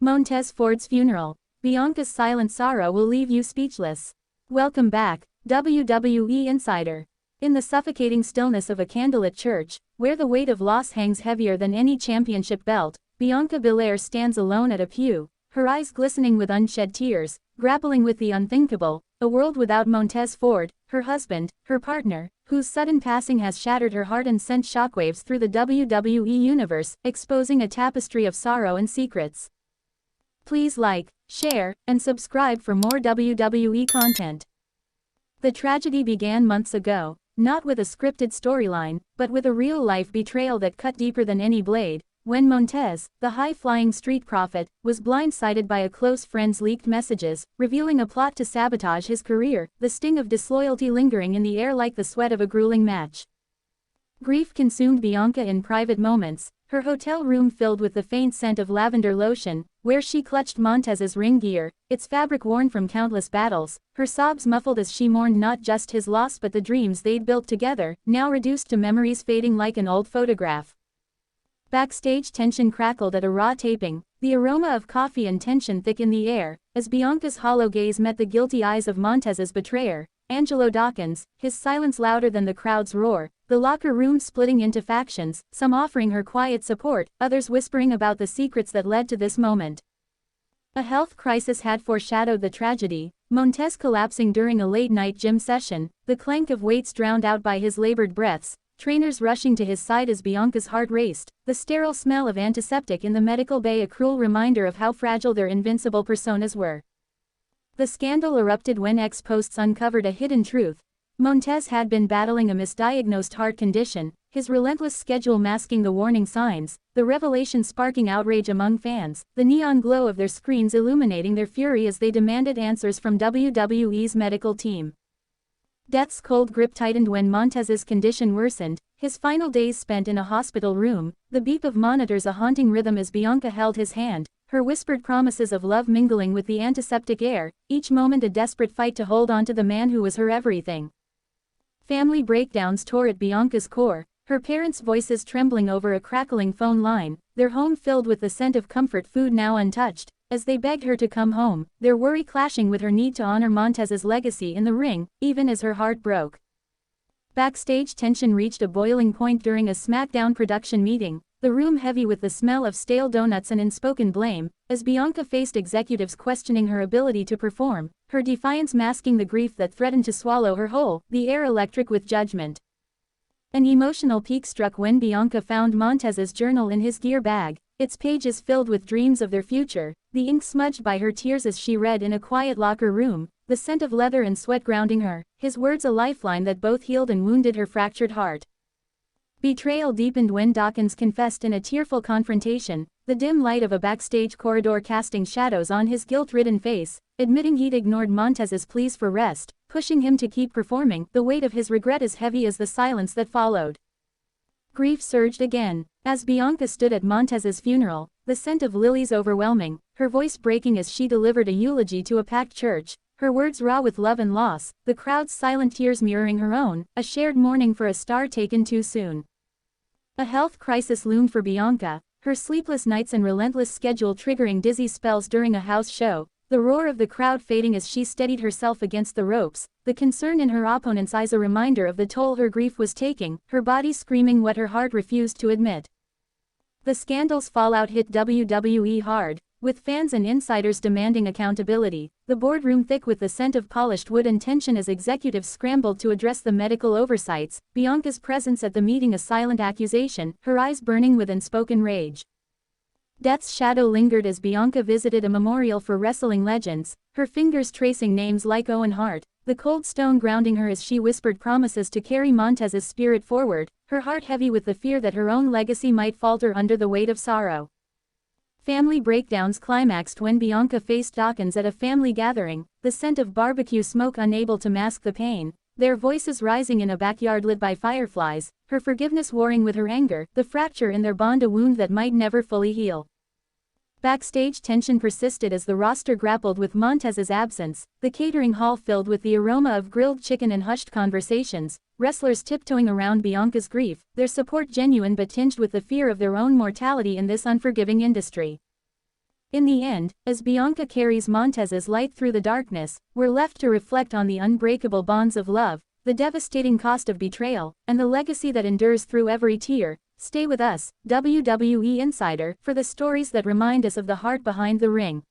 Montez Ford's funeral. Bianca's silent sorrow will leave you speechless. Welcome back, WWE Insider. In the suffocating stillness of a candlelit church, where the weight of loss hangs heavier than any championship belt, Bianca Belair stands alone at a pew, her eyes glistening with unshed tears, grappling with the unthinkable, a world without Montez Ford, her husband, her partner, whose sudden passing has shattered her heart and sent shockwaves through the WWE universe, exposing a tapestry of sorrow and secrets. Please like, share, and subscribe for more WWE content. The tragedy began months ago, not with a scripted storyline, but with a real-life betrayal that cut deeper than any blade, when Montez, the high-flying street prophet, was blindsided by a close friend's leaked messages, revealing a plot to sabotage his career, the sting of disloyalty lingering in the air like the sweat of a grueling match. Grief consumed Bianca in private moments, her hotel room filled with the faint scent of lavender lotion, where she clutched Montez's ring gear, its fabric worn from countless battles, her sobs muffled as she mourned not just his loss but the dreams they'd built together, now reduced to memories fading like an old photograph. Backstage tension crackled at a Raw taping, the aroma of coffee and tension thick in the air, as Bianca's hollow gaze met the guilty eyes of Montez's betrayer, Angelo Dawkins, his silence louder than the crowd's roar, the locker room splitting into factions, some offering her quiet support, others whispering about the secrets that led to this moment. A health crisis had foreshadowed the tragedy, Montez collapsing during a late-night gym session, the clank of weights drowned out by his labored breaths, trainers rushing to his side as Bianca's heart raced, the sterile smell of antiseptic in the medical bay a cruel reminder of how fragile their invincible personas were. The scandal erupted when ex-posts uncovered a hidden truth. Montez had been battling a misdiagnosed heart condition, his relentless schedule masking the warning signs, the revelation sparking outrage among fans, the neon glow of their screens illuminating their fury as they demanded answers from WWE's medical team. Death's cold grip tightened when Montez's condition worsened, his final days spent in a hospital room, the beep of monitors a haunting rhythm as Bianca held his hand, her whispered promises of love mingling with the antiseptic air, each moment a desperate fight to hold on to the man who was her everything. Family breakdowns tore at Bianca's core, her parents' voices trembling over a crackling phone line, their home filled with the scent of comfort food now untouched, as they begged her to come home, their worry clashing with her need to honor Montez's legacy in the ring, even as her heart broke. Backstage tension reached a boiling point during a SmackDown production meeting, the room heavy with the smell of stale donuts and unspoken blame, as Bianca faced executives questioning her ability to perform, her defiance masking the grief that threatened to swallow her whole, the air electric with judgment. An emotional peak struck when Bianca found Montez's journal in his gear bag, its pages filled with dreams of their future, the ink smudged by her tears as she read in a quiet locker room, the scent of leather and sweat grounding her, his words a lifeline that both healed and wounded her fractured heart. Betrayal deepened when Dawkins confessed in a tearful confrontation, the dim light of a backstage corridor casting shadows on his guilt-ridden face, admitting he'd ignored Montez's pleas for rest, pushing him to keep performing, the weight of his regret as heavy as the silence that followed. Grief surged again, as Bianca stood at Montez's funeral, the scent of lilies overwhelming, her voice breaking as she delivered a eulogy to a packed church, her words raw with love and loss, the crowd's silent tears mirroring her own, a shared mourning for a star taken too soon. A health crisis loomed for Bianca, her sleepless nights and relentless schedule triggering dizzy spells during a house show, the roar of the crowd fading as she steadied herself against the ropes, the concern in her opponent's eyes a reminder of the toll her grief was taking, her body screaming what her heart refused to admit. The scandal's fallout hit WWE hard, with fans and insiders demanding accountability, the boardroom thick with the scent of polished wood and tension as executives scrambled to address the medical oversights, Bianca's presence at the meeting a silent accusation, her eyes burning with unspoken rage. Death's shadow lingered as Bianca visited a memorial for wrestling legends, her fingers tracing names like Owen Hart, the cold stone grounding her as she whispered promises to carry Montez's spirit forward, her heart heavy with the fear that her own legacy might falter under the weight of sorrow. Family breakdowns climaxed when Bianca faced Dawkins at a family gathering, the scent of barbecue smoke unable to mask the pain, their voices rising in a backyard lit by fireflies, her forgiveness warring with her anger, the fracture in their bond a wound that might never fully heal. Backstage tension persisted as the roster grappled with Montez's absence, the catering hall filled with the aroma of grilled chicken and hushed conversations, wrestlers tiptoeing around Bianca's grief, their support genuine but tinged with the fear of their own mortality in this unforgiving industry. In the end, as Bianca carries Montez's light through the darkness, we're left to reflect on the unbreakable bonds of love, the devastating cost of betrayal, and the legacy that endures through every tear. Stay with us, WWE Insider, for the stories that remind us of the heart behind the ring.